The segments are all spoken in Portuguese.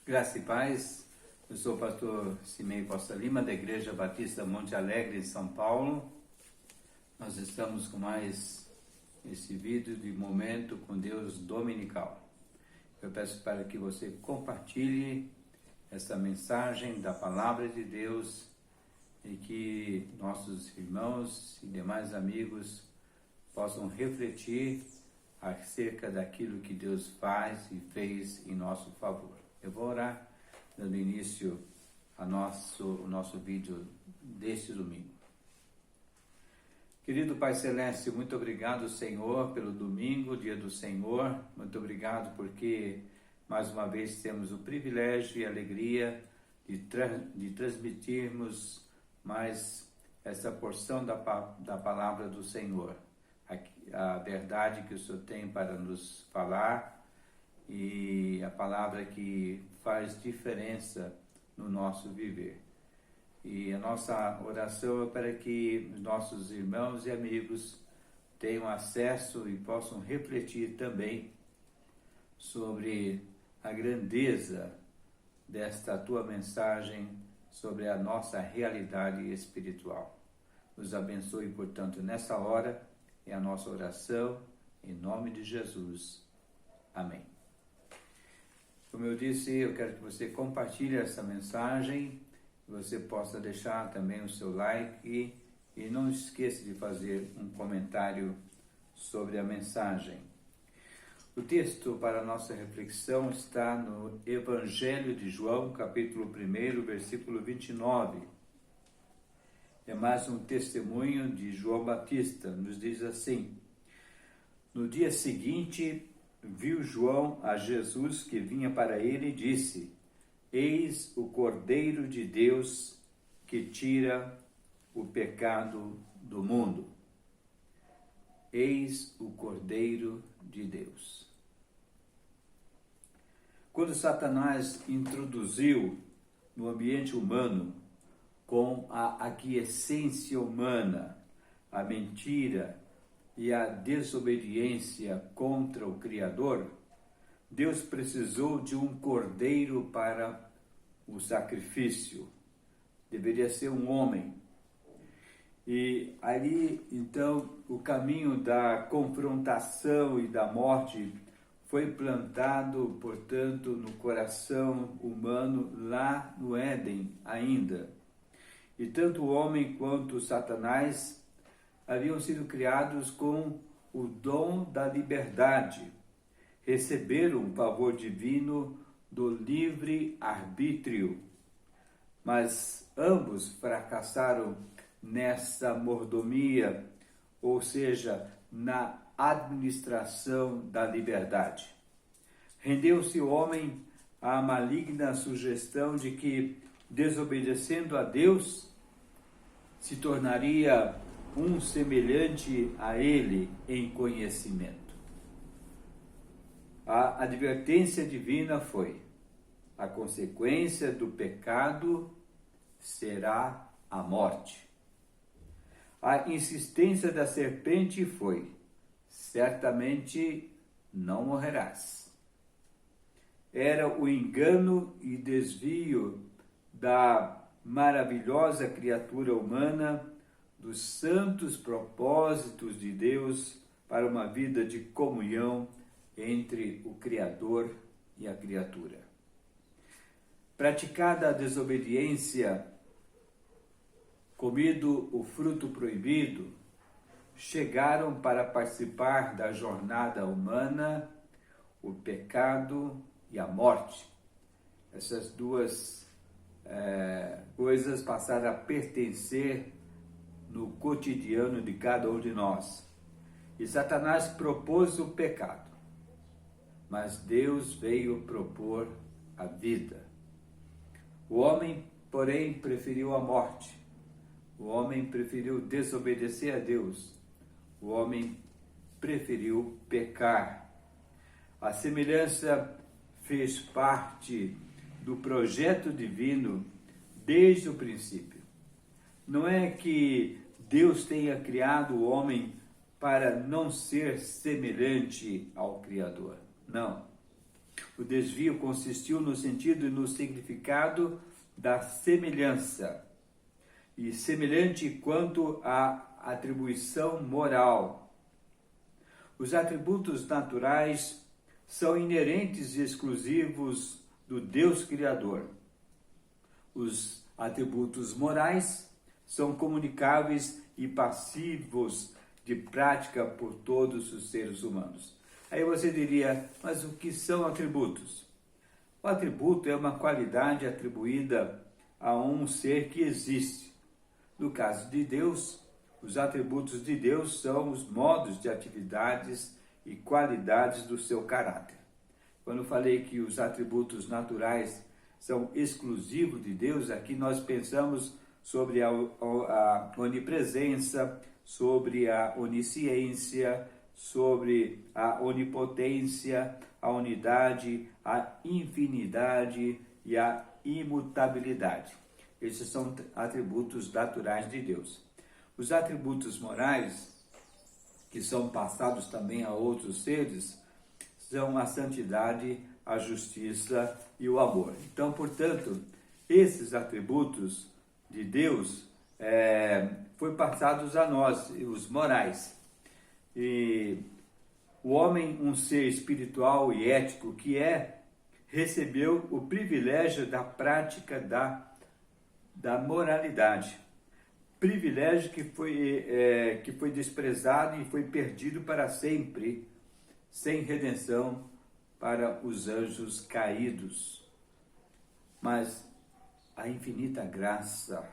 Graça e paz, eu sou o pastor Simei Costa Lima, da Igreja Batista Monte Alegre, em São Paulo. Nós estamos com mais esse vídeo de Momento com Deus Dominical. Eu peço para que você compartilhe essa mensagem da Palavra de Deus e que nossos irmãos e demais amigos possam refletir acerca daquilo que Deus faz e fez em nosso favor. Eu vou orar dando início ao nosso vídeo deste domingo. Querido Pai Celeste, muito obrigado, Senhor, pelo domingo, dia do Senhor. Muito obrigado porque mais uma vez temos o privilégio e a alegria de transmitirmos mais essa porção da palavra do Senhor. A verdade que o Senhor tem para nos falar e a palavra que faz diferença no nosso viver. E a nossa oração é para que os nossos irmãos e amigos tenham acesso e possam refletir também sobre a grandeza desta tua mensagem sobre a nossa realidade espiritual. Nos abençoe, portanto, nessa hora, é a nossa oração, em nome de Jesus. Amém. Como eu disse, eu quero que você compartilhe essa mensagem, que você possa deixar também o seu like e não esqueça de fazer um comentário sobre a mensagem. O texto para a nossa reflexão está no Evangelho de João, capítulo 1, versículo 29. É mais um testemunho de João Batista, nos diz assim: no dia seguinte, viu João a Jesus que vinha para ele e disse: eis o Cordeiro de Deus que tira o pecado do mundo. Eis o Cordeiro de Deus. Quando Satanás introduziu no ambiente humano, com a aquiescência humana, a mentira e a desobediência contra o Criador, Deus precisou de um cordeiro para o sacrifício. Deveria ser um homem. E ali, então, o caminho da confrontação e da morte foi plantado, portanto, no coração humano, lá no Éden ainda. E tanto o homem quanto Satanás haviam sido criados com o dom da liberdade. Receberam um favor divino do livre arbítrio. Mas ambos fracassaram nessa mordomia, ou seja, na administração da liberdade. Rendeu-se o homem à maligna sugestão de que, desobedecendo a Deus, se tornaria um semelhante a ele em conhecimento. A advertência divina foi: a consequência do pecado será a morte. A insistência da serpente foi: certamente não morrerás. Era o engano e desvio da maravilhosa criatura humana dos santos propósitos de Deus para uma vida de comunhão entre o Criador e a criatura. Praticada a desobediência, comido o fruto proibido, chegaram para participar da jornada humana o pecado e a morte. Essas duas coisas passaram a pertencer no cotidiano de cada um de nós. E Satanás propôs o pecado, mas Deus veio propor a vida. O homem, porém, preferiu a morte. O homem preferiu desobedecer a Deus. O homem preferiu pecar. A semelhança fez parte do projeto divino desde o princípio. Não é que Deus tenha criado o homem para não ser semelhante ao Criador. Não. O O desvio consistiu no sentido e no significado da semelhança, e semelhante quanto à atribuição moral. Os atributos naturais são inerentes e exclusivos do Deus Criador. Os atributos morais são comunicáveis e passivos de prática por todos os seres humanos. Aí você diria, mas o que são atributos? O atributo é uma qualidade atribuída a um ser que existe. No caso de Deus, os atributos de Deus são os modos de atividades e qualidades do seu caráter. Quando eu falei que os atributos naturais são exclusivos de Deus, aqui nós pensamos sobre a onipresença, sobre a onisciência, sobre a onipotência, a unidade, a infinidade e a imutabilidade. Esses são atributos naturais de Deus. Os atributos morais, que são passados também a outros seres, são a santidade, a justiça e o amor. Então, portanto, esses atributos de Deus foram passados a nós, os morais. E o homem, um ser espiritual e ético que recebeu o privilégio da prática da moralidade. Privilégio que foi desprezado e foi perdido para sempre, sem redenção para os anjos caídos. Mas a infinita graça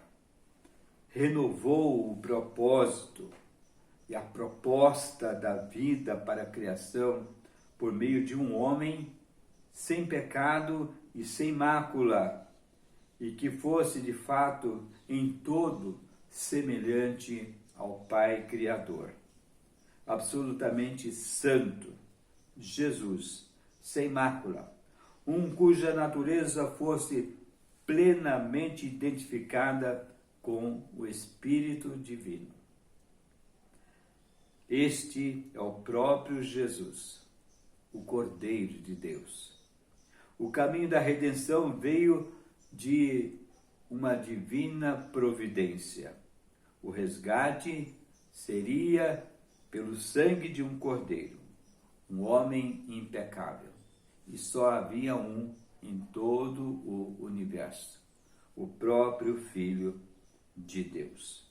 renovou o propósito e a proposta da vida para a criação por meio de um homem sem pecado e sem mácula, e que fosse de fato em todo semelhante ao Pai Criador. Absolutamente santo, Jesus, sem mácula, um cuja natureza fosse plenamente identificada com o Espírito Divino. Este é o próprio Jesus, o Cordeiro de Deus. O caminho da redenção veio de uma divina providência. O resgate seria pelo sangue de um cordeiro, um homem impecável. E só havia um em todo o universo, o próprio Filho de Deus.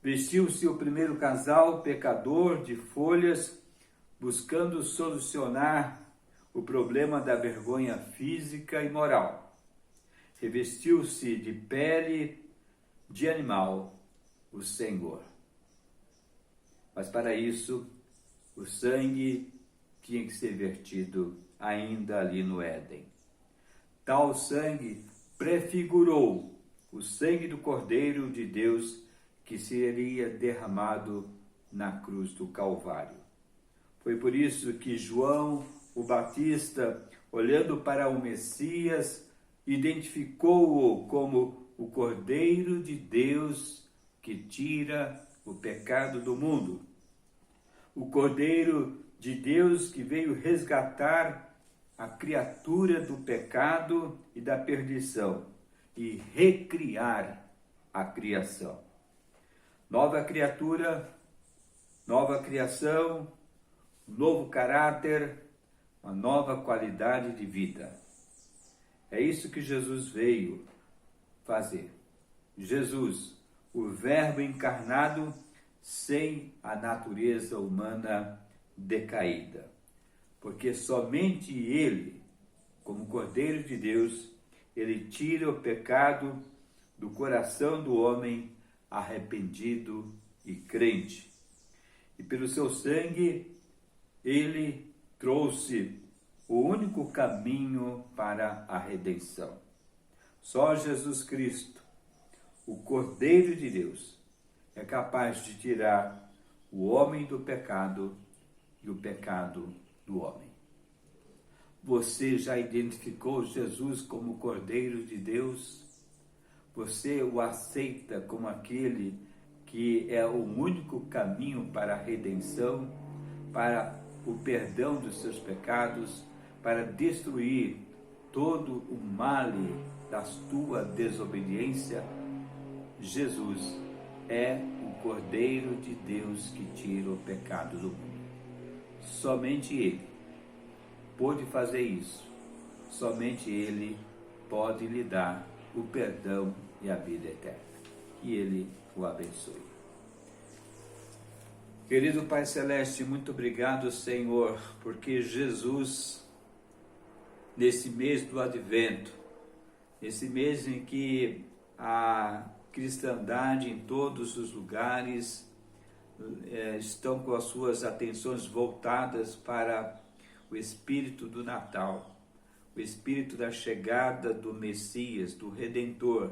Vestiu-se o primeiro casal pecador de folhas, buscando solucionar o problema da vergonha física e moral. Revestiu-se de pele de animal, o Senhor. Mas para isso, o sangue tinha que ser vertido ainda ali no Éden. Tal sangue prefigurou o sangue do Cordeiro de Deus que seria derramado na cruz do Calvário. Foi por isso que João, o Batista, olhando para o Messias, identificou-o como o Cordeiro de Deus que tira o pecado do mundo. O Cordeiro de Deus que veio resgatar a criatura do pecado e da perdição e recriar a criação. Nova criatura, nova criação, novo caráter, uma nova qualidade de vida. É isso que Jesus veio fazer. Jesus, o Verbo encarnado, sem a natureza humana decaída. Porque somente Ele, como Cordeiro de Deus, Ele tira o pecado do coração do homem arrependido e crente. E pelo seu sangue, Ele trouxe o único caminho para a redenção. Só Jesus Cristo, o Cordeiro de Deus, é capaz de tirar o homem do pecado e o pecado do homem. Você já identificou Jesus como Cordeiro de Deus? Você o aceita como aquele que é o único caminho para a redenção, para o perdão dos seus pecados, para destruir todo o male da tua desobediência, Jesus é o Cordeiro de Deus que tira o pecado do mundo. Somente Ele pôde fazer isso. Somente Ele pode lhe dar o perdão e a vida eterna. Que Ele o abençoe. Querido Pai Celeste, muito obrigado, Senhor, porque Jesus, nesse mês do Advento, esse mês em que a cristandade em todos os lugares estão com as suas atenções voltadas para o espírito do Natal, o espírito da chegada do Messias, do Redentor,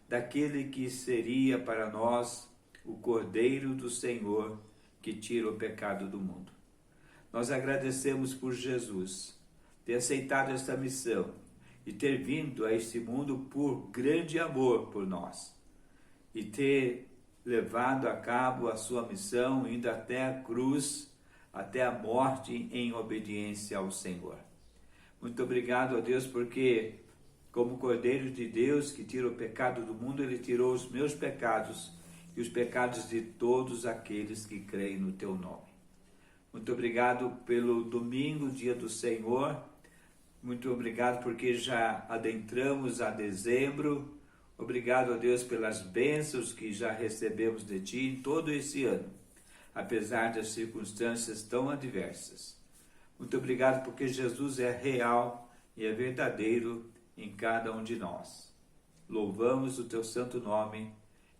daquele que seria para nós o Cordeiro do Senhor que tira o pecado do mundo. Nós agradecemos por Jesus ter aceitado esta missão e ter vindo a este mundo por grande amor por nós e ter levado a cabo a sua missão, indo até a cruz, até a morte em obediência ao Senhor. Muito obrigado a Deus, porque como Cordeiro de Deus que tira o pecado do mundo, Ele tirou os meus pecados e os pecados de todos aqueles que creem no Teu nome. Muito obrigado pelo domingo, dia do Senhor. Muito obrigado porque já adentramos a dezembro. Obrigado a Deus pelas bênçãos que já recebemos de Ti em todo esse ano, apesar das circunstâncias tão adversas. Muito obrigado porque Jesus é real e é verdadeiro em cada um de nós. Louvamos o Teu santo nome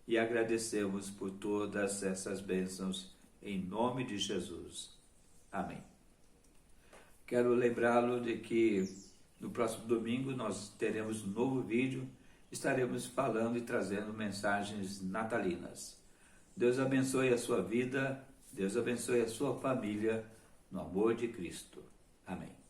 e agradecemos por todas essas bênçãos em nome de Jesus. Amém. Quero lembrá-lo de que no próximo domingo nós teremos um novo vídeo. Estaremos falando e trazendo mensagens natalinas. Deus abençoe a sua vida, Deus abençoe a sua família, no amor de Cristo. Amém.